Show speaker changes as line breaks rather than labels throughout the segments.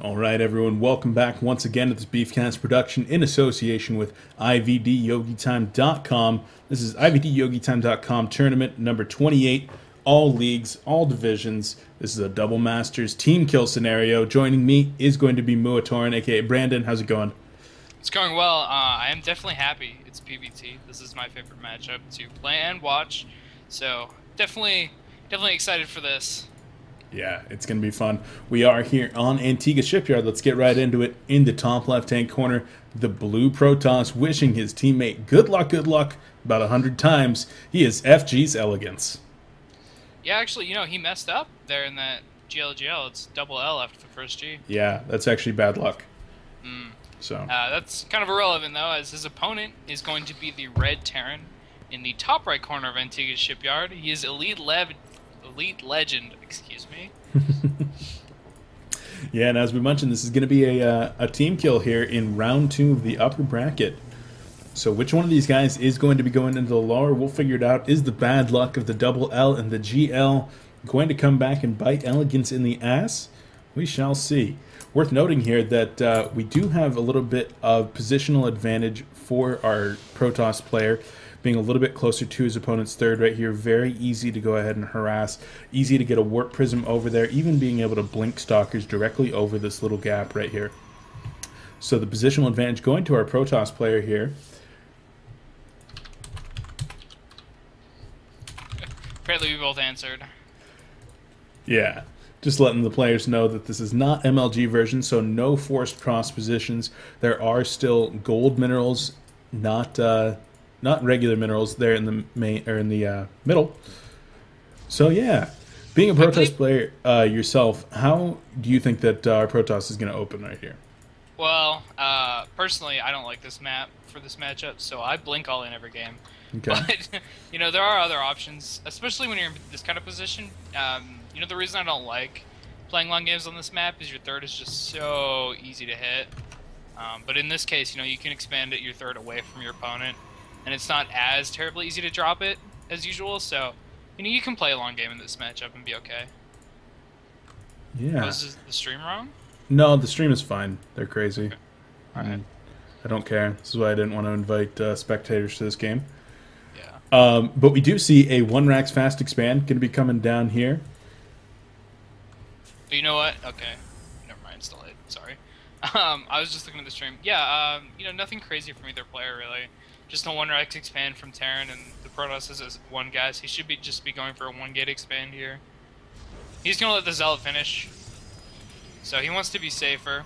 All right, everyone, welcome back once again to this Beefcast production in association with IVDYogiTime.com. This is IVDYogiTime.com tournament number 28, all leagues, all divisions. This is a double masters team kill scenario. Joining me is going to be Muatauran, aka Brandon. How's it going?
It's going well. I am definitely happy it's PvT. This is my favorite matchup to play and watch. So definitely excited for this.
Yeah, it's going to be fun. We are here on Antigua Shipyard. Let's get right into it. In the top left-hand corner, the blue Protoss wishing his teammate good luck, about 100 times. He is FGElitelegance.
Yeah, actually, he messed up there in that GLGL. It's double L after the first G.
Yeah, that's actually bad luck. So
that's kind of irrelevant, though, as his opponent is going to be the red Terran in the top right corner of Antigua Shipyard. He is Elite Legend, excuse me.
Yeah, and as we mentioned, this is going to be a team kill here in round 2 of the upper bracket. So which one of these guys is going to be going into the lower? We'll figure it out. Is the bad luck of the double L and the GL going to come back and bite Elegance in the ass? We shall see. Worth noting here that we do have a little bit of positional advantage for our Protoss player, being a little bit closer to his opponent's third right here. Very easy to go ahead and harass, easy to get a warp prism over there, even being able to blink stalkers directly over this little gap right here. So the positional advantage going to our Protoss player here.
Apparently we both answered.
Yeah, just letting the players know that this is not MLG version, so no forced cross positions. There are still gold minerals, not regular minerals there in the middle. So yeah, being a Protoss player yourself, how do you think that our Protoss is going to open right here?
Well, personally, I don't like this map for this matchup, so I blink all in every game.
Okay.
But there are other options, especially when you're in this kind of position. The reason I don't like playing long games on this map is your third is just so easy to hit. But in this case, you can expand your third away from your opponent, and it's not as terribly easy to drop it as usual. So, you can play a long game in this matchup and be okay.
Yeah.
Was the stream wrong?
No, the stream is fine. They're crazy.
Okay. All right.
I don't care. This is why I didn't want to invite spectators to this game.
Yeah.
But we do see a 1-Rax fast expand going to be coming down here.
You know what? Okay. Never mind. It's delayed. Sorry. I was just looking at the stream. Yeah, nothing crazy from either player, really. Just a 1-Rax expand from Terran, and the Protoss is 1 gas. He should just be going for a 1-gate expand here. He's going to let the Zealot finish. So he wants to be safer.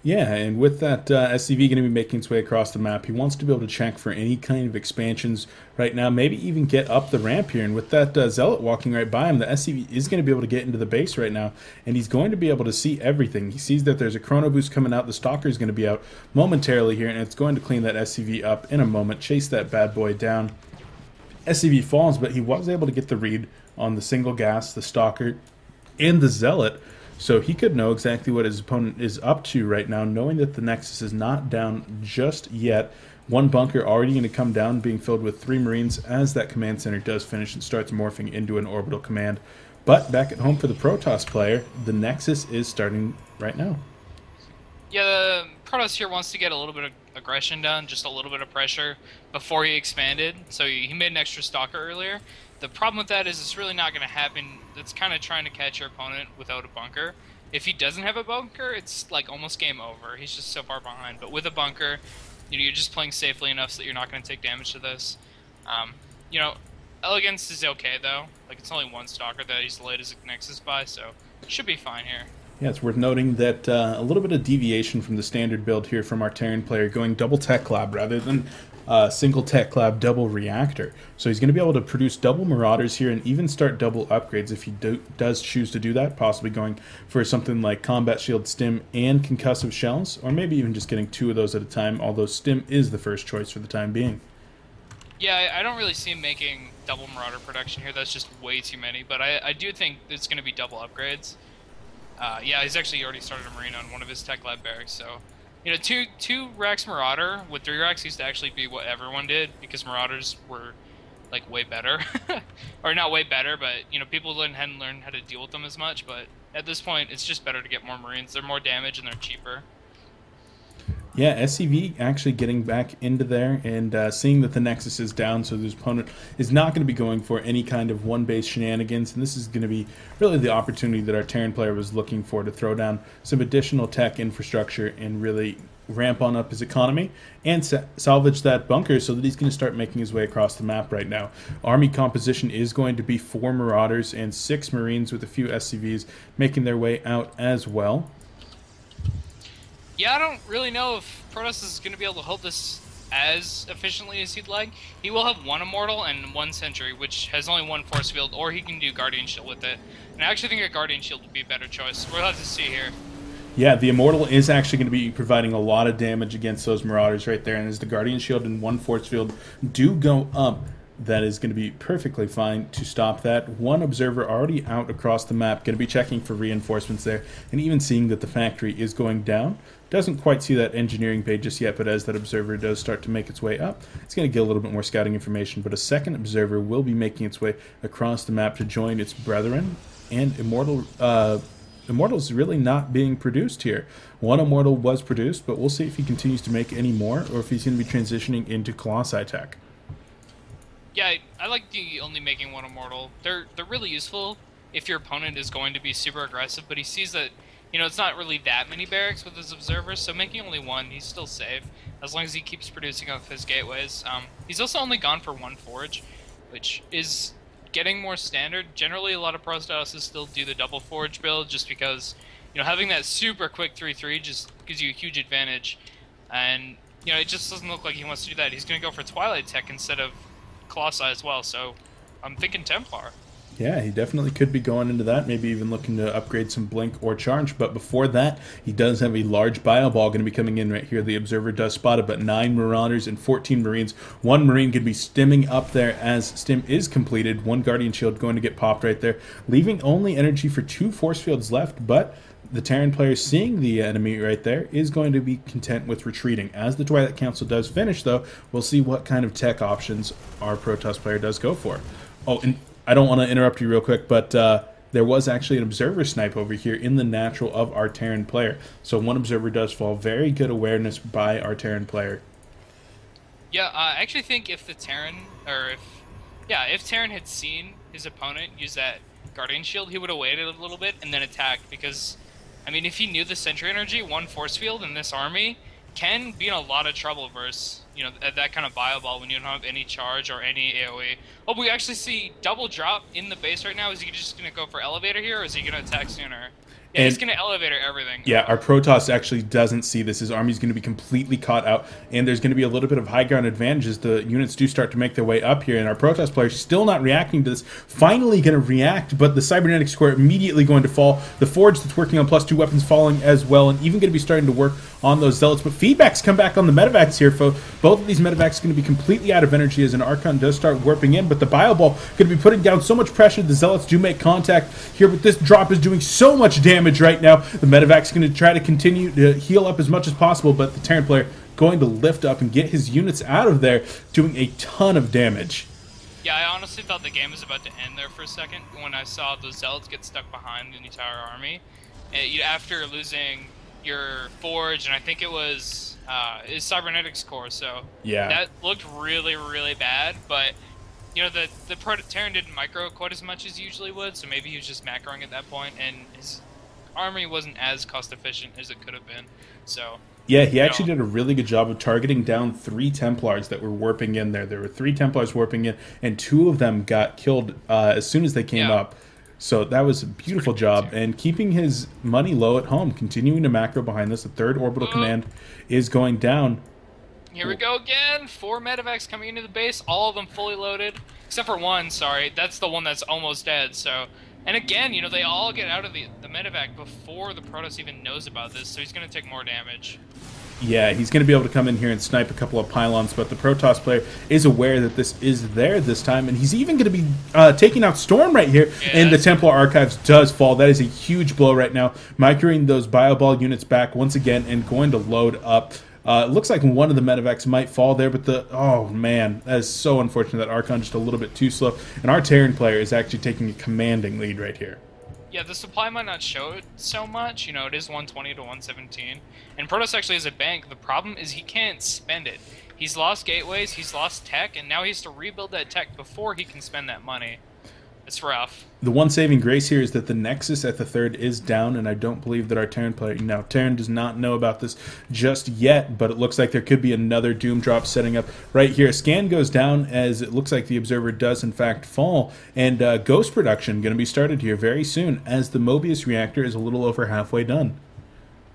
Yeah, and with that SCV going to be making its way across the map, he wants to be able to check for any kind of expansions right now, maybe even get up the ramp here. And with that Zealot walking right by him, the SCV is going to be able to get into the base right now, and he's going to be able to see everything. He sees that there's a Chrono Boost coming out, the Stalker is going to be out momentarily here, and it's going to clean that SCV up in a moment, chase that bad boy down. SCV falls, but he was able to get the read on the single gas, the Stalker, and the Zealot. So he could know exactly what his opponent is up to right now, knowing that the Nexus is not down just yet. 1 bunker already going to come down, being filled with 3 Marines as that command center does finish and starts morphing into an orbital command. But back at home for the Protoss player, the Nexus is starting right now.
Yeah, the Protoss here wants to get a little bit of aggression done, just a little bit of pressure before he expanded. So he made an extra Stalker earlier. The problem with that is it's really not going to happen. It's kind of trying to catch your opponent without a bunker. If he doesn't have a bunker, it's like almost game over. He's just so far behind. But with a bunker, you're just playing safely enough so that you're not going to take damage to this. Elegance is okay though. Like, it's only 1 Stalker that he's delayed his Nexus by, so it should be fine here.
Yeah, it's worth noting that a little bit of deviation from the standard build here from our Terran player, going double Tech Lab rather than single Tech Lab double Reactor. So he's going to be able to produce double Marauders here and even start double upgrades if he does choose to do that, possibly going for something like Combat Shield, Stim, and Concussive Shells, or maybe even just getting 2 of those at a time, although Stim is the first choice for the time being.
Yeah, I don't really see him making double Marauder production here. That's just way too many, but I do think it's going to be double upgrades. Yeah, he's actually already started a Marine on one of his Tech Lab barracks, so two Rax Marauder with 3 Rax used to actually be what everyone did, because Marauders were like way better, or not way better, but you know, people hadn't learned how to deal with them as much. But at this point, it's just better to get more Marines. They're more damage and they're cheaper.
Yeah, SCV actually getting back into there and seeing that the Nexus is down, so his opponent is not going to be going for any kind of one-base shenanigans, and this is going to be really the opportunity that our Terran player was looking for to throw down some additional tech infrastructure and really ramp on up his economy and salvage that bunker so that he's going to start making his way across the map right now. Army composition is going to be 4 Marauders and 6 Marines with a few SCVs making their way out as well.
Yeah, I don't really know if Protoss is going to be able to hold this as efficiently as he'd like. He will have 1 Immortal and 1 Sentry, which has only 1 Force Field, or he can do Guardian Shield with it. And I actually think a Guardian Shield would be a better choice. We'll have to see here.
Yeah, the Immortal is actually going to be providing a lot of damage against those Marauders right there, and as the Guardian Shield and 1 Force Field do go up, that is going to be perfectly fine to stop that. 1 Observer already out across the map, going to be checking for reinforcements there, and even seeing that the factory is going down. Doesn't quite see that engineering page just yet, but as that Observer does start to make its way up, it's going to get a little bit more scouting information, but a second Observer will be making its way across the map to join its brethren, and Immortal's really not being produced here. 1 Immortal was produced, but we'll see if he continues to make any more, or if he's going to be transitioning into Colossi tech.
Yeah, I like the only making 1 Immortal. They're really useful if your opponent is going to be super aggressive, but he sees that, you know, it's not really that many barracks with his observers, so making only 1, he's still safe, as long as he keeps producing off his gateways. He's also only gone for 1 Forge, which is getting more standard. Generally, a lot of Pro Statuses still do the double Forge build, just because, you know, having that super quick 3-3 just gives you a huge advantage, and, you know, it just doesn't look like he wants to do that. He's going to go for Twilight Tech instead of Colossi as well, so I'm thinking Templar.
Yeah, he definitely could be going into that, maybe even looking to upgrade some Blink or Charge, but before that, he does have a large Bio Ball going to be coming in right here. The Observer does spot it, but 9 Marauders and 14 Marines. 1 Marine going to be stimming up there as stim is completed. 1 Guardian Shield going to get popped right there, leaving only energy for 2 Force Fields left, but the Terran player, seeing the enemy right there, is going to be content with retreating. As the Twilight Council does finish, though, we'll see what kind of tech options our Protoss player does go for. Oh, and I don't want to interrupt you real quick, but there was actually an Observer snipe over here in the natural of our Terran player. So 1 Observer does fall. Very good awareness by our Terran player.
Yeah, I actually think if the Terran, or if Terran had seen his opponent use that Guardian Shield, he would have waited a little bit and then attacked, because, I mean, if he knew the Sentry Energy, 1 Force Field in this army can be in a lot of trouble versus, you know, that kind of Bio Ball when you don't have any charge or any AoE. Oh, we actually see double drop in the base right now. Is he just going to go for Elevator here, or is he going to attack sooner? Yeah, he's going to Elevator everything.
Yeah, our Protoss actually doesn't see this. His army's going to be completely caught out, and there's going to be a little bit of high ground advantage as the units do start to make their way up here, and our Protoss player still not reacting to this. Finally going to react, but the Cybernetic Square immediately going to fall. The Forge that's working on +2 weapons falling as well, and even going to be starting to work on those Zealots. But feedbacks come back on the Medivacs here, folks. Both of these Medivacs are going to be completely out of energy as an Archon does start warping in, but the Bio Ball going to be putting down so much pressure. The Zealots do make contact here, but this drop is doing so much damage right now. The Medivac's going to try to continue to heal up as much as possible, but the Terran player going to lift up and get his units out of there, doing a ton of damage.
Yeah, I honestly thought the game was about to end there for a second when I saw the Zealots get stuck behind the entire army. After losing your Forge, and I think it was his Cybernetics core, so
yeah,
that looked really, really bad, but you know, the Terran didn't micro quite as much as he usually would, so maybe he was just macroing at that point, and his army wasn't as cost efficient as it could have been. So
yeah, he actually did a really good job of targeting down 3 Templars that were warping in there. There were 3 Templars warping in, and 2 of them got killed as soon as they came up. So that was a beautiful job, and keeping his money low at home, continuing to macro behind this. The 3rd orbital command is going down.
Here we go again. 4 Medivacs coming into the base, all of them fully loaded, except for 1, sorry. That's the one that's almost dead, so... And again, you know, they all get out of the Medivac before the Protoss even knows about this, so he's going to take more damage.
Yeah, he's going to be able to come in here and snipe a couple of pylons, but the Protoss player is aware that this is there this time, and he's even going to be taking out Storm right here, and the Templar Archives does fall. That is a huge blow right now, microing those Bio Ball units back once again and going to load up It looks like one of the medevacs might fall there, but oh man, that is so unfortunate that Archon just a little bit too slow. And our Terran player is actually taking a commanding lead right here.
Yeah, the supply might not show it so much. You know, it is 120 to 117. And Protoss actually has a bank. The problem is he can't spend it. He's lost gateways, he's lost tech, and now he has to rebuild that tech before he can spend that money. It's rough.
The one saving grace here is that the Nexus at the third is down, and I don't believe that our Terran player... Now, Terran does not know about this just yet, but it looks like there could be another Doom drop setting up right here. Scan goes down as it looks like the Observer does, in fact, fall, and Ghost production going to be started here very soon as the Mobius reactor is a little over halfway done.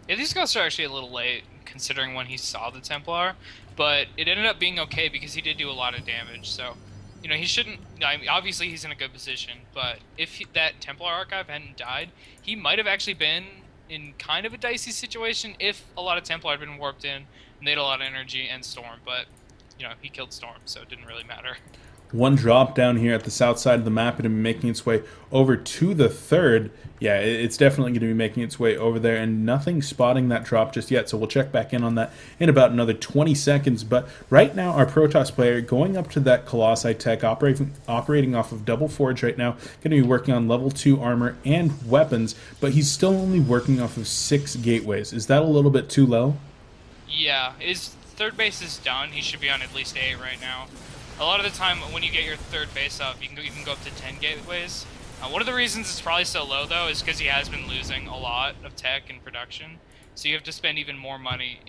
Yeah, these ghosts are actually a little late, considering when he saw the Templar, but it ended up being okay because he did do a lot of damage, so... You know, he shouldn't... I mean, obviously, he's in a good position, but if that Templar Archive hadn't died, he might have actually been in kind of a dicey situation if a lot of Templar had been warped in, and they had a lot of energy and Storm, but, you know, he killed Storm, so it didn't really matter.
One drop down here at the south side of the map and making its way over to the third. Yeah, it's definitely going to be making its way over there, and nothing spotting that drop just yet, so we'll check back in on that in about another 20 seconds. But right now, our Protoss player going up to that Colossi tech, operating off of Double Forge right now, going to be working on level 2 armor and weapons, but he's still only working off of 6 gateways. Is that a little bit too low?
Yeah, his third base is done. He should be on at least 8 right now. A lot of the time, when you get your third base up, you can go up to 10 gateways. One of the reasons it's probably so low, though, is because he has been losing a lot of tech and production. So you have to spend even more money,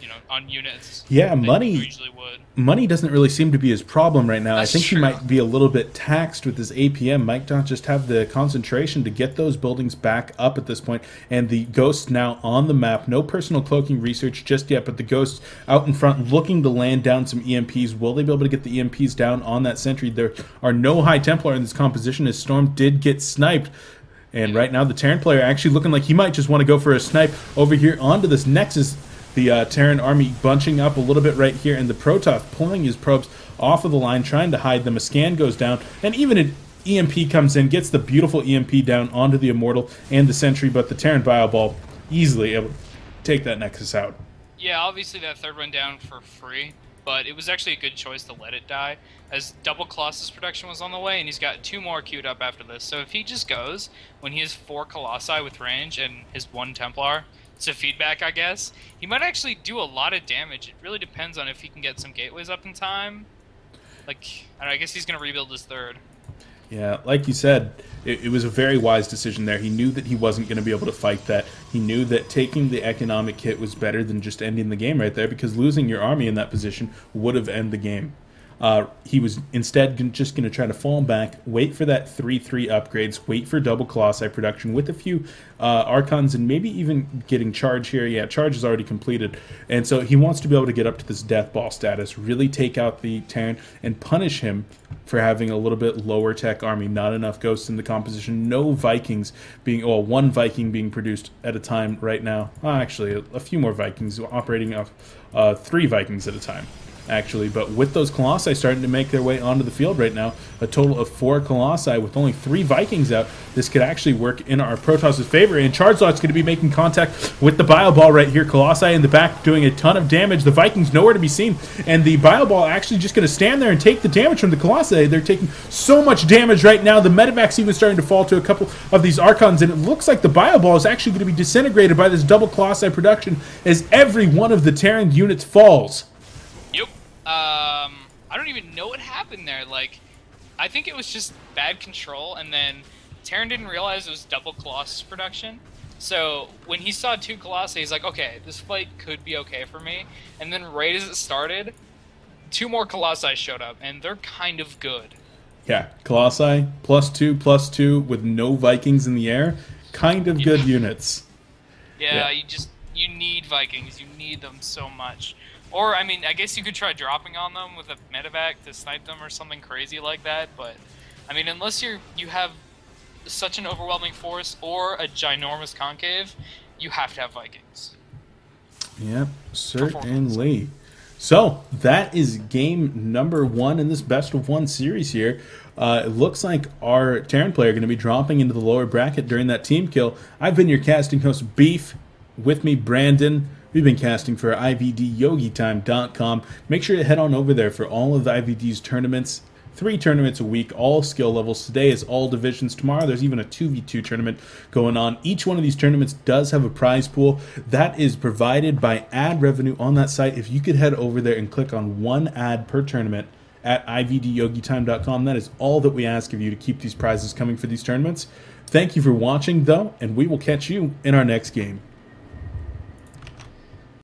you know, on units.
Yeah,
than
money.
You usually would.
Money doesn't really seem to be his problem right now.
That's
I think
true.
he might be a little bit taxed with his APM. Might not just have the concentration to get those buildings back up at this point. And the Ghosts now on the map. No personal cloaking research just yet, but the Ghosts out in front looking to land down some EMPs. Will they be able to get the EMPs down on that sentry? There are no High Templar in this composition as Storm did get sniped. And right now the Terran player actually looking like he might just want to go for a snipe over here onto this Nexus. The Terran army bunching up a little bit right here, and the Protoss pulling his probes off of the line, trying to hide them. A scan goes down, and even an EMP comes in, gets the beautiful EMP down onto the Immortal and the Sentry, but the Terran Bioball easily able to take that Nexus out.
Yeah, obviously that third went down for free, but it was actually a good choice to let it die, as double Colossus production was on the way, and he's got 2 more queued up after this. So if he just goes, when he has 4 Colossi with range and his 1 Templar, to feedback, I guess, he might actually do a lot of damage. It really depends on if he can get some gateways up in time. Like, I don't know, I guess he's going to rebuild his third.
Yeah, like you said, it was a very wise decision there. He knew that he wasn't going to be able to fight that. He knew that taking the economic hit was better than just ending the game right there, because losing your army in that position would have ended the game. He was instead just going to try to fall back, wait for that 3-3 upgrades, wait for double Colossi production with a few Archons, and maybe even getting Charge here. Yeah, Charge is already completed. And so he wants to be able to get up to this Death Ball status, really take out the Terran, and punish him for having a little bit lower tech army, not enough Ghosts in the composition, no Vikings being, well, 1 Viking being produced at a time right now. Actually, a few more Vikings operating off 3 Vikings at a time. Actually, but with those Colossi starting to make their way onto the field right now, a total of 4 Colossi with only 3 Vikings out, this could actually work in our Protoss' favor, and Charizard's going to be making contact with the Bioball right here. Colossi in the back doing a ton of damage, the Vikings nowhere to be seen, and the Bioball actually just going to stand there and take the damage from the Colossi. They're taking so much damage right now, the Medevac's even starting to fall to a couple of these Archons, and it looks like the Bioball is actually going to be disintegrated by this double Colossi production as every one of the Terran units falls.
Yep. I don't even know what happened there. Like, I think it was just bad control, and then Terran didn't realize it was double Colossus production. So when he saw 2 Colossi, he's like, okay, this fight could be okay for me. And then right as it started, 2 more Colossi showed up, and they're kind of good.
Yeah, Colossi, +2/+2 with no Vikings in the air, kind of good units.
Yeah, you need Vikings. You need them so much. Or, I mean, I guess you could try dropping on them with a medevac to snipe them or something crazy like that, but, I mean, unless you have such an overwhelming force or a ginormous concave, you have to have Vikings.
Yep, certainly. So, that is game number 1 in this best of 1 series here. It looks like our Terran player going to be dropping into the lower bracket during that team kill. I've been your casting host, Beef. With me, Brandon. We've been casting for IVDYogiTime.com. Make sure to head on over there for all of the IVD's tournaments. 3 tournaments a week, all skill levels. Today is all divisions. Tomorrow there's even a 2v2 tournament going on. Each one of these tournaments does have a prize pool that is provided by ad revenue on that site. If you could head over there and click on 1 ad per tournament at IVDYogiTime.com, that is all that we ask of you to keep these prizes coming for these tournaments. Thank you for watching, though, and we will catch you in our next game.